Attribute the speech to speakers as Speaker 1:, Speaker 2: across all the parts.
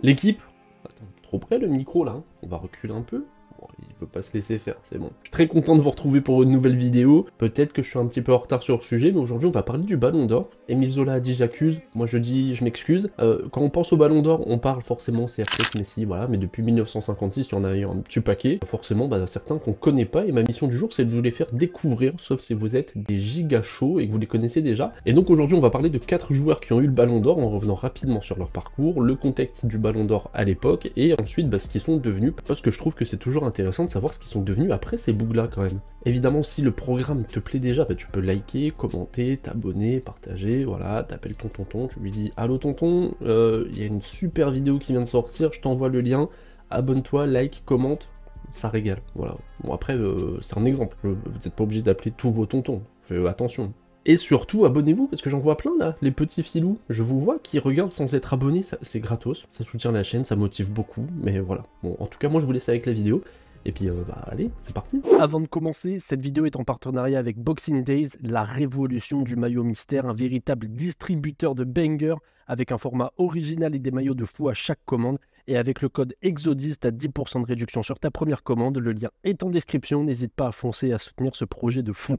Speaker 1: L'équipe... Attends, trop près le micro là, hein. On va reculer un peu. Bon, il veut pas se laisser faire, c'est bon. Je suis très content de vous retrouver pour une nouvelle vidéo. Peut-être que je suis un petit peu en retard sur le sujet, mais aujourd'hui on va parler du Ballon d'Or. Émile Zola a dit j'accuse, moi je dis je m'excuse. Quand on pense au Ballon d'Or, on parle forcément CR7, Messi, voilà, mais depuis 1956, il y en a eu un petit paquet. Forcément, certains qu'on connaît pas, et ma mission du jour c'est de vous les faire découvrir, sauf si vous êtes des giga chauds et que vous les connaissez déjà. Et donc aujourd'hui on va parler de 4 joueurs qui ont eu le Ballon d'Or en revenant rapidement sur leur parcours, le contexte du Ballon d'Or à l'époque, et ensuite ce qu'ils sont devenus, parce que je trouve que c'est toujours intéressant de savoir ce qu'ils sont devenus après ces bougs-là quand même. Évidemment, si le programme te plaît déjà, tu peux liker, commenter, t'abonner, partager, voilà, t'appelles ton tonton, tu lui dis « Allô tonton, il y a une super vidéo qui vient de sortir, je t'envoie le lien, abonne-toi, like, commente ». Ça régale, voilà. Bon après, c'est un exemple, vous n'êtes pas obligé d'appeler tous vos tontons, faites attention. Et surtout, abonnez-vous, parce que j'en vois plein là, les petits filous, je vous vois, qui regardent sans être abonnés, c'est gratos, ça soutient la chaîne, ça motive beaucoup, mais voilà. Bon, en tout cas, moi je vous laisse avec la vidéo, et puis allez, c'est parti.
Speaker 2: Avant de commencer, cette vidéo est en partenariat avec Boxing Days, la révolution du maillot mystère, un véritable distributeur de bangers, avec un format original et des maillots de fou à chaque commande. Et avec le code EXODIS, t'as 10% de réduction sur ta première commande, le lien est en description, n'hésite pas à foncer et à soutenir ce projet de fou.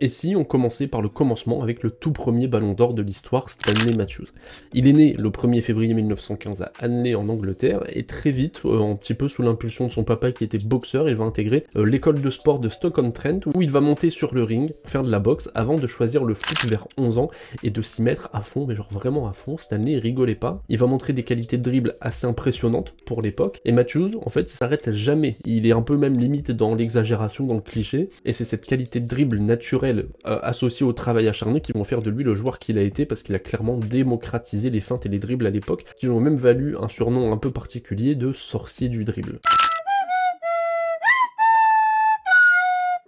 Speaker 1: Et si on commençait par le commencement avec le tout premier Ballon d'Or de l'histoire, Stanley Matthews. Il est né le 1er février 1915 à Hanley en Angleterre, et très vite, un petit peu sous l'impulsion de son papa qui était boxeur, il va intégrer l'école de sport de Stoke-on-Trent, où il va monter sur le ring, faire de la boxe, avant de choisir le foot vers 11 ans, et de s'y mettre à fond, mais genre vraiment à fond. Stanley rigolait pas, il va montrer des qualités de dribble assez impressionnantes pour l'époque, et Matthews, en fait, s'arrête jamais, il est un peu même limite dans l'exagération, dans le cliché, et c'est cette qualité de dribble naturelle associé au travail acharné qui vont faire de lui le joueur qu'il a été, parce qu'il a clairement démocratisé les feintes et les dribbles à l'époque, qui lui ont même valu un surnom un peu particulier de sorcier du dribble.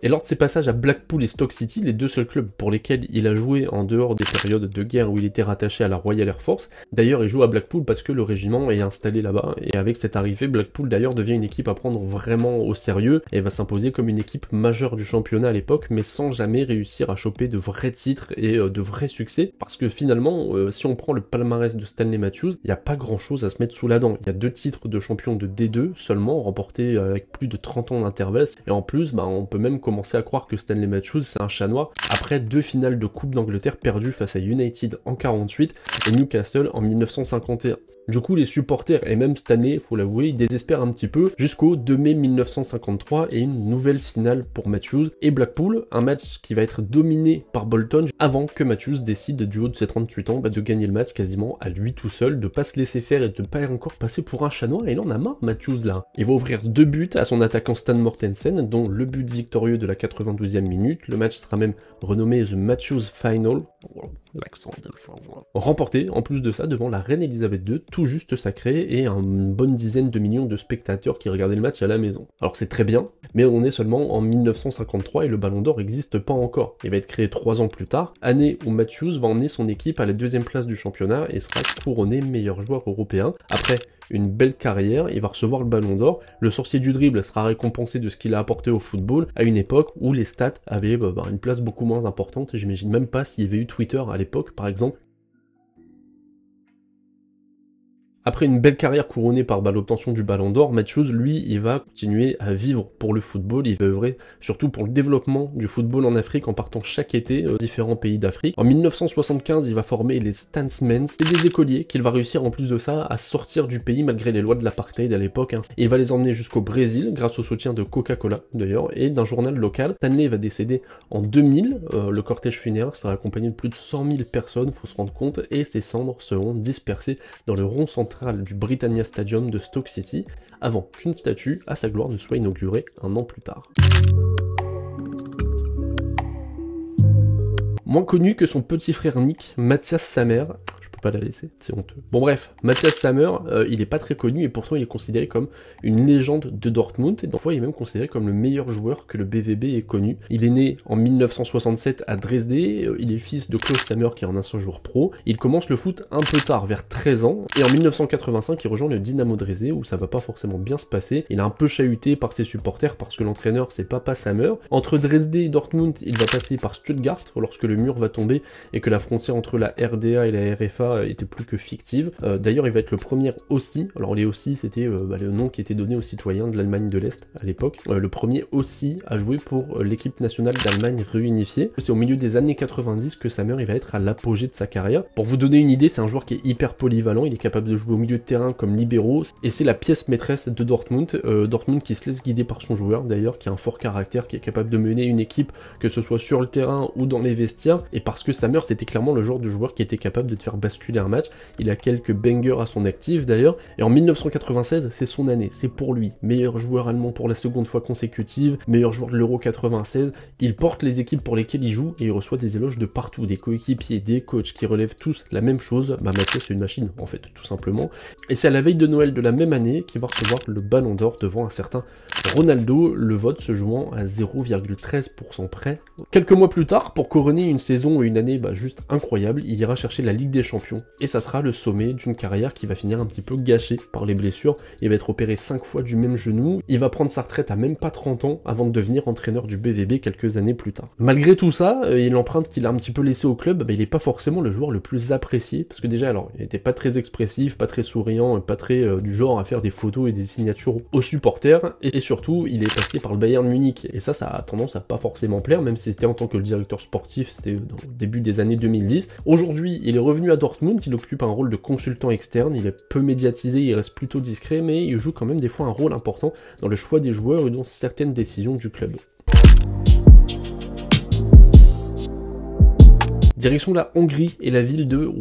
Speaker 1: Et lors de ses passages à Blackpool et Stoke City, les deux seuls clubs pour lesquels il a joué en dehors des périodes de guerre où il était rattaché à la Royal Air Force, d'ailleurs il joue à Blackpool parce que le régiment est installé là-bas, et avec cette arrivée, Blackpool d'ailleurs devient une équipe à prendre vraiment au sérieux, et va s'imposer comme une équipe majeure du championnat à l'époque, mais sans jamais réussir à choper de vrais titres et de vrais succès, parce que finalement, si on prend le palmarès de Stanley Matthews, il n'y a pas grand chose à se mettre sous la dent. Il y a 2 titres de champion de D2 seulement, remportés avec plus de 30 ans d'intervalle, et en plus, on peut même commencer à croire que Stanley Matthews c'est un chat noir, après 2 finales de Coupe d'Angleterre perdues face à United en 48 et Newcastle en 1951. Du coup, les supporters, et même Stanley, faut l'avouer, ils désespèrent un petit peu, jusqu'au 2 mai 1953, et une nouvelle finale pour Matthews et Blackpool, un match qui va être dominé par Bolton, avant que Matthews décide, du haut de ses 38 ans, de gagner le match quasiment à lui tout seul, de pas se laisser faire et de pas encore passer pour un chat noir, et il en a marre, Matthews, là. Il va ouvrir 2 buts à son attaquant Stan Mortensen, dont le but victorieux de la 92e minute. Le match sera même renommé The Matthews Final, l'accent de remporté, en plus de ça, devant la reine Elisabeth II, tout juste sacrée, et une bonne dizaine de millions de spectateurs qui regardaient le match à la maison. Alors c'est très bien, mais on est seulement en 1953 et le Ballon d'Or n'existe pas encore. Il va être créé 3 ans plus tard, année où Matthews va emmener son équipe à la 2e place du championnat et sera couronné meilleur joueur européen. Après une belle carrière, il va recevoir le Ballon d'Or. Le sorcier du dribble sera récompensé de ce qu'il a apporté au football à une époque où les stats avaient une place beaucoup moins importante. J'imagine même pas s'il y avait eu Twitter à l'époque, par exemple. Après une belle carrière couronnée par l'obtention du Ballon d'Or, Matthews, lui, il va continuer à vivre pour le football, il va œuvrer surtout pour le développement du football en Afrique en partant chaque été aux différents pays d'Afrique. En 1975, il va former les Stansmen et des écoliers qu'il va réussir en plus de ça à sortir du pays malgré les lois de l'apartheid à l'époque. Il va les emmener jusqu'au Brésil grâce au soutien de Coca-Cola d'ailleurs et d'un journal local. Stanley va décéder en 2000, le cortège funéraire sera accompagné de plus de 100 000 personnes, faut se rendre compte, et ses cendres seront dispersées dans le rond central du Britannia Stadium de Stoke City, avant qu'une statue à sa gloire ne soit inaugurée un an plus tard. Moins connu que son petit frère Nick, Mathias Sammer, je peux pas la laisser, c'est honteux. Bon bref, Matthias Sammer, il est pas très connu et pourtant il est considéré comme une légende de Dortmund et parfois il est même considéré comme le meilleur joueur que le BVB ait connu. Il est né en 1967 à Dresde, il est le fils de Klaus Sammer qui est un ancien joueur pro. Il commence le foot un peu tard, vers 13 ans, et en 1985 il rejoint le Dynamo Dresde où ça va pas forcément bien se passer. Il est un peu chahuté par ses supporters parce que l'entraîneur c'est Papa Sammer. Entre Dresde et Dortmund, il va passer par Stuttgart lorsque le mur va tomber et que la frontière entre la RDA et la RFA était plus que fictive. D'ailleurs il va être le premier aussi, alors les aussi c'était le nom qui était donné aux citoyens de l'Allemagne de l'Est à l'époque, le premier aussi à jouer pour l'équipe nationale d'Allemagne réunifiée. C'est au milieu des années 90 que Sammer il va être à l'apogée de sa carrière. Pour vous donner une idée, c'est un joueur qui est hyper polyvalent, il est capable de jouer au milieu de terrain comme libéraux, et c'est la pièce maîtresse de Dortmund. Dortmund qui se laisse guider par son joueur d'ailleurs, qui a un fort caractère, qui est capable de mener une équipe, que ce soit sur le terrain ou dans les vestiaires, et parce que Sammer c'était clairement le genre de joueur qui était capable de te faire basculer un match. Il a quelques bangers à son actif d'ailleurs, et en 1996 c'est son année, c'est pour lui, meilleur joueur allemand pour la seconde fois consécutive, meilleur joueur de l'Euro 96, il porte les équipes pour lesquelles il joue et il reçoit des éloges de partout, des coéquipiers, des coachs qui relèvent tous la même chose. Mathias c'est une machine en fait, tout simplement, et c'est à la veille de Noël de la même année qu'il va recevoir le Ballon d'Or devant un certain Ronaldo, le vote se jouant à 0,13% près. Quelques mois plus tard, pour couronner une saison et une année juste incroyable, il ira chercher la Ligue des Champions, et ça sera le sommet d'une carrière qui va finir un petit peu gâchée par les blessures. Il va être opéré 5 fois du même genou, il va prendre sa retraite à même pas 30 ans avant de devenir entraîneur du BVB quelques années plus tard. Malgré tout ça, et l'empreinte qu'il a un petit peu laissée au club, il est pas forcément le joueur le plus apprécié, parce que déjà alors, il était pas très expressif, pas très souriant, pas très du genre à faire des photos et des signatures aux supporters, et surtout il est passé par le Bayern Munich, et ça a tendance à pas forcément plaire, même si c'était en tant que le directeur sportif, c'était au début des années 2010. Aujourd'hui, il est revenu à Dortmund, il occupe un rôle de consultant externe, il est peu médiatisé, il reste plutôt discret, mais il joue quand même des fois un rôle important dans le choix des joueurs et dans certaines décisions du club. Direction la Hongrie et la ville de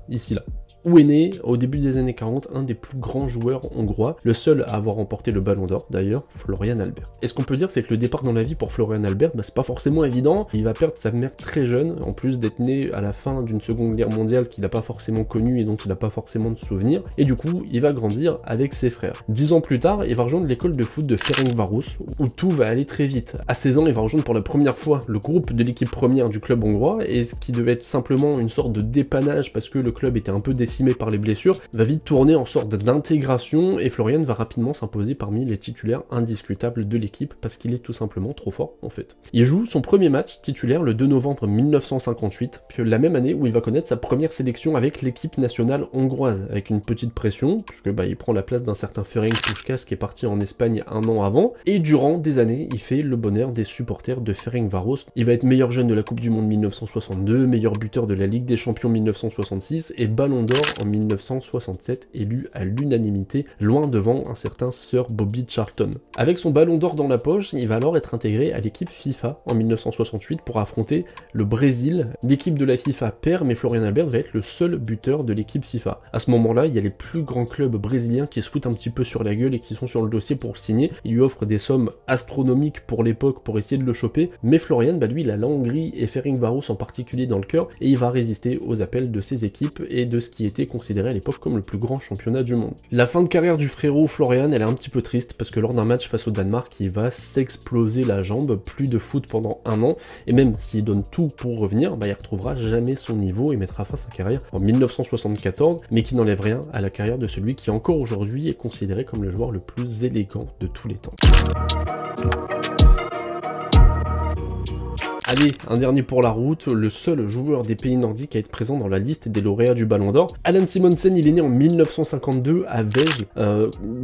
Speaker 1: ici là, où est né, au début des années 40, un des plus grands joueurs hongrois, le seul à avoir remporté le Ballon d'Or d'ailleurs, Florian Albert. Et ce qu'on peut dire, c'est que le départ dans la vie pour Florian Albert, c'est pas forcément évident. Il va perdre sa mère très jeune, en plus d'être né à la fin d'une seconde guerre mondiale qu'il n'a pas forcément connue et dont il n'a pas forcément de souvenirs, et du coup, il va grandir avec ses frères. 10 ans plus tard, il va rejoindre l'école de foot de Ferencváros, où tout va aller très vite. À 16 ans, il va rejoindre pour la première fois le groupe de l'équipe première du club hongrois, et ce qui devait être simplement une sorte de dépannage parce que le club était un peu décimé par les blessures, va vite tourner en sorte d'intégration et Florian va rapidement s'imposer parmi les titulaires indiscutables de l'équipe parce qu'il est tout simplement trop fort en fait. Il joue son premier match titulaire le 2 novembre 1958, puis la même année où il va connaître sa première sélection avec l'équipe nationale hongroise, avec une petite pression, puisque il prend la place d'un certain Ferenc Puskás qui est parti en Espagne un an avant, et durant des années, il fait le bonheur des supporters de Ferencváros. Il va être meilleur jeune de la Coupe du Monde 1962, meilleur buteur de la Ligue des Champions 1966 et Ballon d'Or en 1967, élu à l'unanimité, loin devant un certain Sir Bobby Charlton. Avec son Ballon d'Or dans la poche, il va alors être intégré à l'équipe FIFA en 1968 pour affronter le Brésil. L'équipe de la FIFA perd, mais Florian Albert va être le seul buteur de l'équipe FIFA. À ce moment-là, il y a les plus grands clubs brésiliens qui se foutent un petit peu sur la gueule et qui sont sur le dossier pour le signer. Il lui offre des sommes astronomiques pour l'époque pour essayer de le choper, mais Florian, lui, il a la Hongrie et Ferencváros en particulier dans le cœur, et il va résister aux appels de ses équipes et de ce qui était considéré à l'époque comme le plus grand championnat du monde. La fin de carrière du frérot Florian, elle est un petit peu triste parce que lors d'un match face au Danemark, il va s'exploser la jambe, plus de foot pendant un an, et même s'il donne tout pour revenir, il retrouvera jamais son niveau et mettra fin à sa carrière en 1974, mais qui n'enlève rien à la carrière de celui qui encore aujourd'hui est considéré comme le joueur le plus élégant de tous les temps. Allez, un dernier pour la route, le seul joueur des pays nordiques à être présent dans la liste des lauréats du Ballon d'Or. Allan Simonsen, il est né en 1952 à Vejle,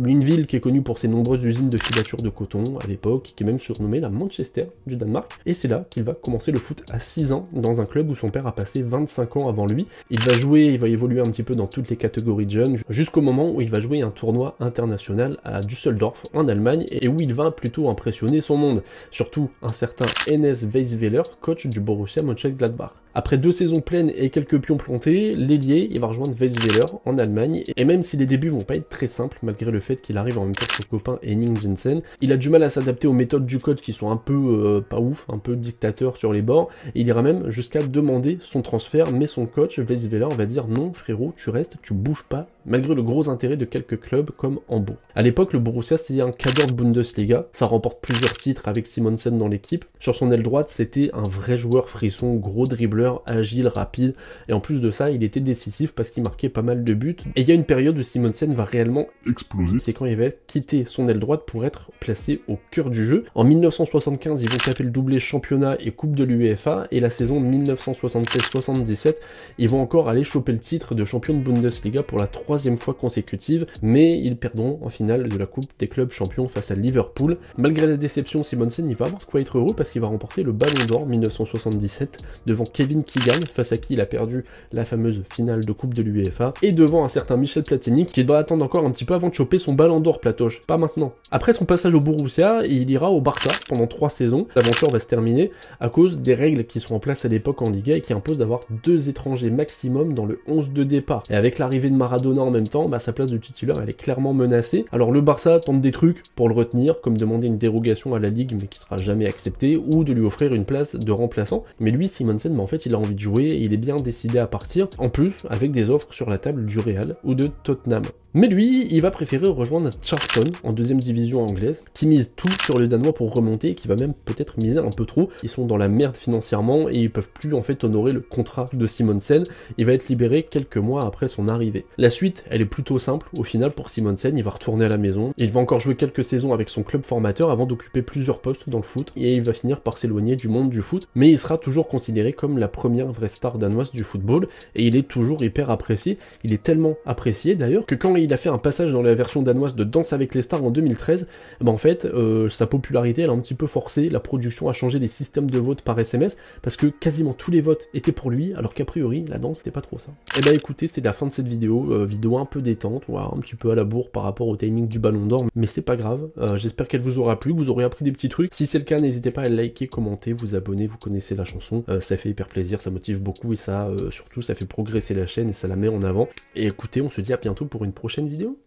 Speaker 1: une ville qui est connue pour ses nombreuses usines de filature de coton à l'époque, qui est même surnommée la Manchester du Danemark. Et c'est là qu'il va commencer le foot à 6 ans, dans un club où son père a passé 25 ans avant lui. Il va évoluer un petit peu dans toutes les catégories de jeunes, jusqu'au moment où il va jouer un tournoi international à Düsseldorf, en Allemagne, et où il va plutôt impressionner son monde. Surtout un certain Enes Weisweiler, coach du Borussia Mönchengladbach. Après 2 saisons pleines et quelques pions plantés, l'ailier, il va rejoindre Weisweiler en Allemagne, et même si les débuts vont pas être très simples, malgré le fait qu'il arrive en même temps que son copain Henning Jensen, il a du mal à s'adapter aux méthodes du coach qui sont un peu pas ouf, un peu dictateur sur les bords, et il ira même jusqu'à demander son transfert, mais son coach, Weisweiler, va dire non frérot, tu restes, tu bouges pas, malgré le gros intérêt de quelques clubs comme Hambourg. À l'époque, le Borussia c'est un cadre de Bundesliga, ça remporte plusieurs titres avec Simonsen dans l'équipe. Sur son aile droite, c'était un vrai joueur frisson, gros dribbleur, agile, rapide, et en plus de ça, il était décisif parce qu'il marquait pas mal de buts. Et il y a une période où Simonsen va réellement exploser, c'est quand il va quitter son aile droite pour être placé au cœur du jeu. En 1975, ils vont taper le doublé championnat et coupe de l'UEFA, et la saison 1976-77, ils vont encore aller choper le titre de champion de Bundesliga pour la 3e fois consécutive, mais ils perdront en finale de la coupe des clubs champions face à Liverpool. Malgré la déception, Simonsen, il va avoir de quoi être heureux parce qu'il va remporter le Ballon d'Or 1977 devant Kevin Keegan, face à qui il a perdu la fameuse finale de coupe de l'UEFA, et devant un certain Michel Platini qui devra attendre encore un petit peu avant de choper son Ballon d'Or, Platoche, pas maintenant. Après son passage au Borussia, il ira au Barça pendant 3 saisons. L'aventure va se terminer à cause des règles qui sont en place à l'époque en Liga et qui imposent d'avoir 2 étrangers maximum dans le 11 de départ. Et avec l'arrivée de Maradona en même temps, bah, sa place de titulaire elle est clairement menacée. Alors le Barça tente des trucs pour le retenir, comme demander une dérogation à la Ligue mais qui sera jamais acceptée, ou de lui offrir une place de remplaçant. Mais lui, Simonsen, bah, en fait il a envie de jouer et il est bien décidé à partir, en plus avec des offres sur la table du Real ou de Tottenham. Mais lui, il va préférer rejoindre Charlton en 2e division anglaise, qui mise tout sur le Danois pour remonter, et qui va même peut-être miser un peu trop. Ils sont dans la merde financièrement et ils peuvent plus en fait honorer le contrat de Simonsen. Il va être libéré quelques mois après son arrivée. La suite, elle est plutôt simple au final pour Simonsen. Il va retourner à la maison. Il va encore jouer quelques saisons avec son club formateur avant d'occuper plusieurs postes dans le foot, et il va finir par s'éloigner du monde du foot. Mais il sera toujours considéré comme la première vraie star danoise du football, et il est toujours hyper apprécié. Il est tellement apprécié d'ailleurs que quand il a fait un passage dans la version danoise de Danse avec les stars en 2013, bah en fait, sa popularité elle a un petit peu forcé la production à changer les systèmes de vote par SMS, parce que quasiment tous les votes étaient pour lui, alors qu'a priori, la danse c'était pas trop ça. Et bah écoutez, c'est la fin de cette vidéo, vidéo un peu détente, voilà, un petit peu à la bourre par rapport au timing du Ballon d'Or, mais c'est pas grave, j'espère qu'elle vous aura plu, que vous aurez appris des petits trucs. Si c'est le cas, n'hésitez pas à liker, commenter, vous abonner, vous connaissez la chanson, ça fait hyper plaisir, ça motive beaucoup, et ça, surtout, ça fait progresser la chaîne et ça la met en avant. Et écoutez, on se dit à bientôt pour une prochaine vidéo.